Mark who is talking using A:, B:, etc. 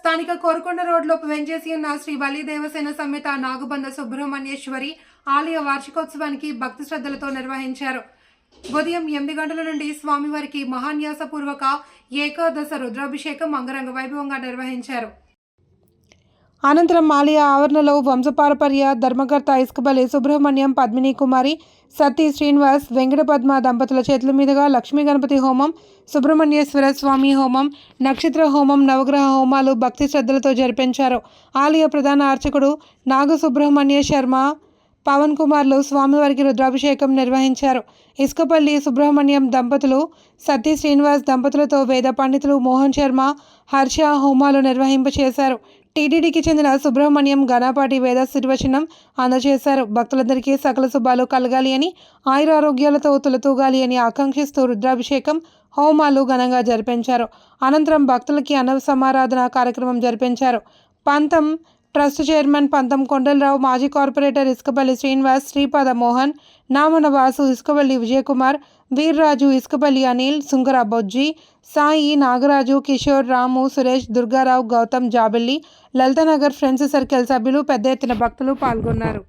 A: స్థానిక కోరుకొండ రోడ్లో వెంచేసి ఉన్న శ్రీ బలి దేవసేన సమేత నాగబంధ సుబ్రహ్మణ్యేశ్వరి ఆలయ వార్షికోత్సవానికి భక్తి శ్రద్ధలతో నిర్వహించారు. ఉదయం 8 గంటల నుండి స్వామివారికి మహాన్యాసపూర్వక ఏకాదశ రుద్రాభిషేకం అంగరంగ వైభవంగా నిర్వహించారు. అనంతరం ఆలయ ఆవరణలో వంశపారపర్య ధర్మకర్త ఇసుకబలి సుబ్రహ్మణ్యం, పద్మిని కుమారి, సతీ శ్రీనివాస్, వెంకటపద్మ దంపతుల చేతుల మీదుగా లక్ష్మీ గణపతి హోమం, సుబ్రహ్మణ్యేశ్వర స్వామి హోమం, నక్షత్ర హోమం, నవగ్రహ హోమాలు భక్తి శ్రద్ధలతో జరిపించారు. ఆలయ ప్రధాన అర్చకుడు నాగ సుబ్రహ్మణ్య శర్మ, పవన్ కుమార్లు స్వామివారికి రుద్రాభిషేకం నిర్వహించారు. ఇసుకపల్లి సుబ్రహ్మణ్యం దంపతులు, సతీ శ్రీనివాస్ దంపతులతో వేద పండితులు మోహన్ శర్మ, హర్ష హోమాలు నిర్వహింపచేశారు. టీటీడీకి చెందిన సుబ్రహ్మణ్యం ఘనపాటి వేదాశీర్వచనం అందజేశారు. భక్తులందరికీ సకల శుభాలు కలగాలి అని, ఆయురారోగ్యాలతో తులతూగాలి అని ఆకాంక్షిస్తూ రుద్రాభిషేకం హోమాలు ఘనంగా జరిపించారు. అనంతరం భక్తులకి అన్న సమారాధన కార్యక్రమం జరిపించారు. పంతం ట్రస్ట్ చైర్మన్ పంతం కొండలరావు, మాజీ కార్పొరేటర్ ఇసుకపల్లి శ్రీనివాస్, శ్రీపాద మోహన్, నామన వాసు, ఇసుకపల్లి విజయకుమార్, వీర్రాజు, ఇసుకపల్లి అనిల్, సుంకర బొజ్జి, సాయి, నాగరాజు, కిషోర్, రాము, సురేష్, దుర్గారావు, గౌతమ్, జాబిల్లి, లలితనగర్ ఫ్రెండ్స్ సర్కిల్ సభ్యులు పెద్ద ఎత్తున భక్తులు పాల్గొన్నారు.